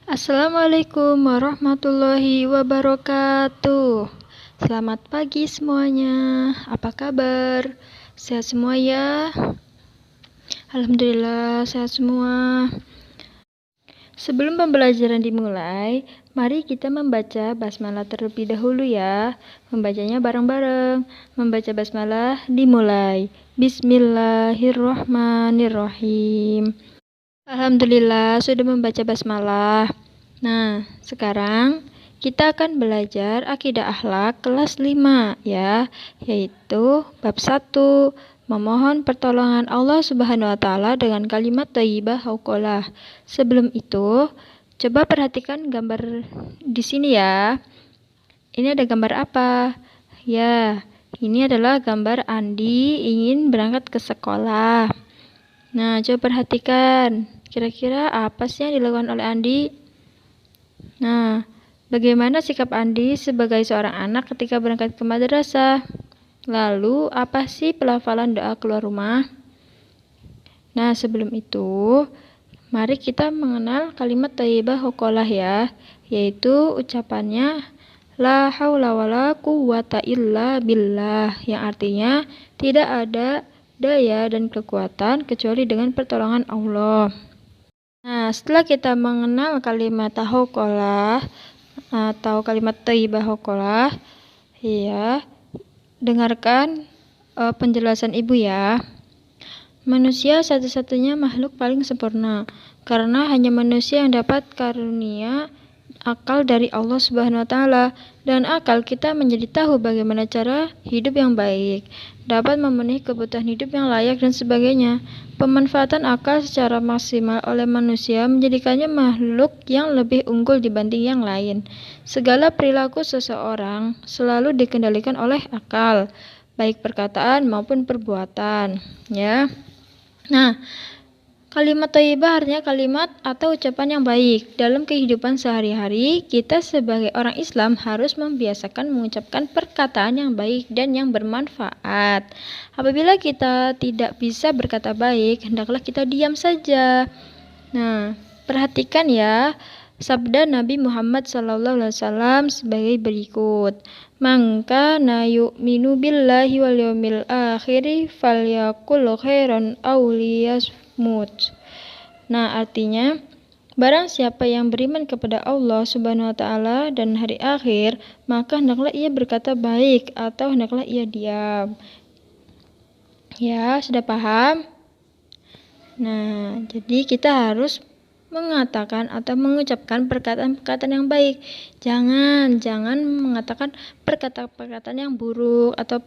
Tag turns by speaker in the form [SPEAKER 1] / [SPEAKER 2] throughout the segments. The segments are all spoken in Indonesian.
[SPEAKER 1] Assalamualaikum warahmatullahi wabarakatuh. Selamat pagi semuanya. Apa kabar? Sehat semua ya? Alhamdulillah sehat semua. Sebelum pembelajaran dimulai, mari kita membaca basmalah terlebih dahulu ya. Membacanya bareng-bareng. Membaca basmalah dimulai. Bismillahirrahmanirrahim. Alhamdulillah sudah membaca basmalah. Nah, sekarang kita akan belajar akidah akhlak kelas 5 ya, yaitu bab 1, memohon pertolongan Allah Subhanahu wa taala dengan kalimat thayyibah hauqalah. Sebelum itu, coba perhatikan gambar di sini ya. Ini ada gambar apa? Ya, ini adalah gambar Andi ingin berangkat ke sekolah. Nah, coba perhatikan, kira-kira apa sih yang dilakukan oleh Andi? Nah, bagaimana sikap Andi sebagai seorang anak ketika berangkat ke madrasah? Lalu, apa sih pelafalan doa keluar rumah? Nah, sebelum itu, mari kita mengenal kalimat thayyibah hauqalah ya, yaitu ucapannya la haula wala quwwata illa billah, yang artinya tidak ada daya dan kekuatan kecuali dengan pertolongan Allah. Nah, setelah kita mengenal kalimat hauqalah atau kalimat thayyibah hauqalah, ya, dengarkan penjelasan ibu ya. Manusia satu-satunya makhluk paling sempurna, karena hanya manusia yang dapat karunia akal dari Allah Subhanahu wa taala, dan akal kita menjadi tahu bagaimana cara hidup yang baik, dapat memenuhi kebutuhan hidup yang layak dan sebagainya. Pemanfaatan akal secara maksimal oleh manusia menjadikannya makhluk yang lebih unggul dibanding yang lain. Segala perilaku seseorang selalu dikendalikan oleh akal, baik perkataan maupun perbuatan, ya. Nah, kalimat thayyibah artinya kalimat atau ucapan yang baik. Dalam kehidupan sehari-hari, kita sebagai orang Islam harus membiasakan mengucapkan perkataan yang baik dan yang bermanfaat. Apabila kita tidak bisa berkata baik, hendaklah kita diam saja. Nah, perhatikan ya sabda Nabi Muhammad SAW sebagai berikut. Man kana yu'minu billahi wal yawmil akhir falyaqul khairan aw liyasmut. Nah, artinya barang siapa yang beriman kepada Allah Subhanahu wa taala dan hari akhir, maka hendaklah ia berkata baik atau hendaklah ia diam. Ya, sudah paham? Nah, jadi kita harus mengatakan atau mengucapkan perkataan-perkataan yang baik. Jangan mengatakan perkataan-perkataan yang buruk atau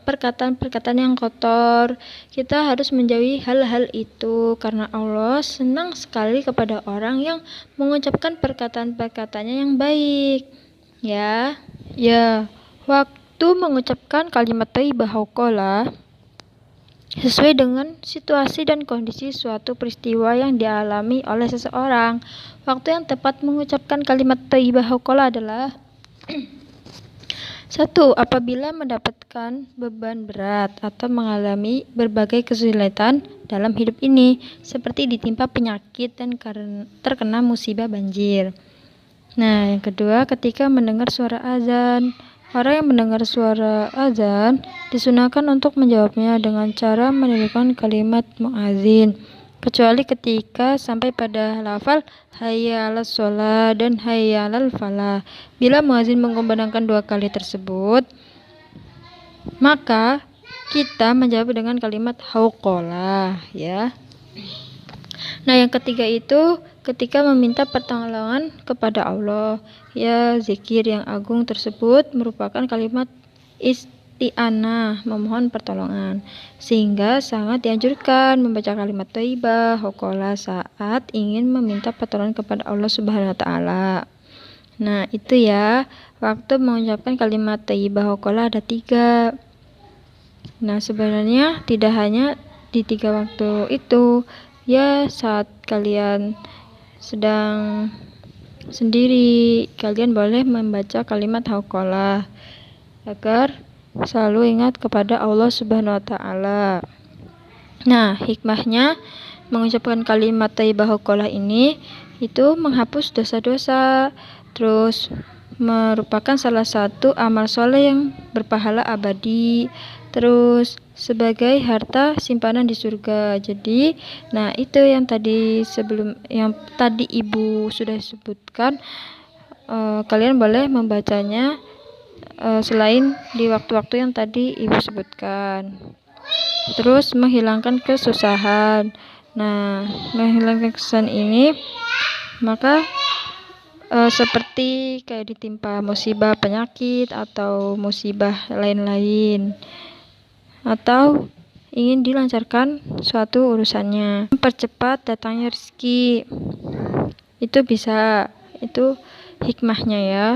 [SPEAKER 1] perkataan-perkataan yang kotor. Kita harus menjauhi hal-hal itu karena Allah senang sekali kepada orang yang mengucapkan perkataan-perkataannya yang baik. Ya, waktu mengucapkan kalimat thayyibah hauqalah sesuai dengan situasi dan kondisi suatu peristiwa yang dialami oleh seseorang. Waktu yang tepat mengucapkan kalimat thayyibah hauqalah adalah 1. Apabila mendapatkan beban berat atau mengalami berbagai kesulitan dalam hidup ini, seperti ditimpa penyakit dan terkena musibah banjir. Nah, yang kedua, ketika mendengar suara azan. Orang yang mendengar suara azan disunahkan untuk menjawabnya dengan cara menirukan kalimat muazin, kecuali ketika sampai pada lafal hayya 'alas shalah dan hayya 'alal falah. Bila muazin mengumandangkan dua kali tersebut, maka kita menjawab dengan kalimat hauqalah, ya. Nah, yang ketiga itu ketika meminta pertolongan kepada Allah, ya, zikir yang agung tersebut merupakan kalimat isti'anah, memohon pertolongan, sehingga sangat dianjurkan membaca kalimat thayyibah hauqalah saat ingin meminta pertolongan kepada Allah Subhanahu wa taala. Nah, itu ya, waktu mengucapkan kalimat thayyibah hauqalah ada 3. Nah, sebenarnya tidak hanya di 3 waktu itu, ya, saat kalian sedang sendiri, kalian boleh membaca kalimat hauqalah agar selalu ingat kepada Allah Subhanahu wa taala. Nah, hikmahnya mengucapkan kalimat thayyibah qolah ini itu menghapus dosa-dosa, terus merupakan salah satu amal soleh yang berpahala abadi, terus sebagai harta simpanan di surga. Jadi, nah itu yang tadi Ibu sudah sebutkan, kalian boleh membacanya selain di waktu-waktu yang tadi Ibu sebutkan. Terus menghilangkan kesusahan. Nah, menghilangkan kesusahan ini maka seperti kayak ditimpa musibah penyakit atau musibah lain-lain, atau ingin dilancarkan suatu urusannya, mempercepat datangnya rezeki, itu bisa, itu hikmahnya ya.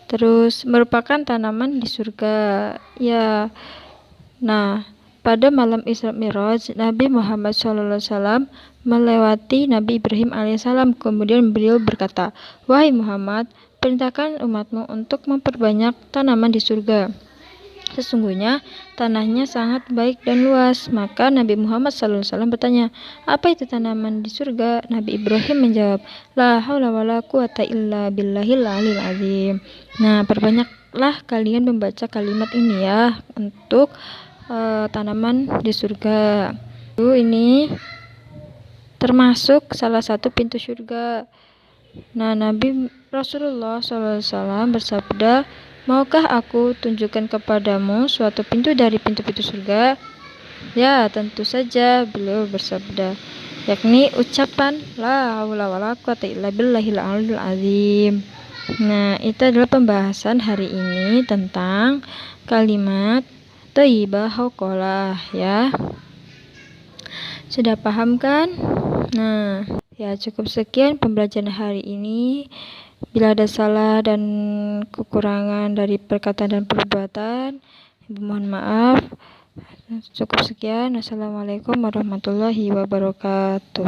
[SPEAKER 1] Terus merupakan tanaman di surga ya. Nah, pada malam Isra Mi'raj, Nabi Muhammad SAW melewati Nabi Ibrahim alaihissalam. Kemudian beliau berkata, "Wahai Muhammad, perintahkan umatmu untuk memperbanyak tanaman di surga. Sesungguhnya tanahnya sangat baik dan luas." Maka Nabi Muhammad SAW bertanya, "Apa itu tanaman di surga?" Nabi Ibrahim menjawab, "La haula wala quwata illa billahil aliyil azim." Nah, perbanyaklah kalian membaca kalimat ini ya untuk tanaman di surga. Ini termasuk salah satu pintu surga. Nah, Nabi Rasulullah SAW bersabda, "Maukah aku tunjukkan kepadamu suatu pintu dari pintu-pintu surga?" Ya, tentu saja, beliau bersabda, yakni ucapan la haula wala quwata illa billahil aliyil azim. Nah, itu adalah pembahasan hari ini tentang kalimat thayyibah qolah ya. Sudah paham kan? Nah, ya cukup sekian pembelajaran hari ini. Bila ada salah dan kekurangan dari perkataan dan perbuatan, Ibu mohon maaf. Cukup sekian. Wassalamualaikum warahmatullahi wabarakatuh.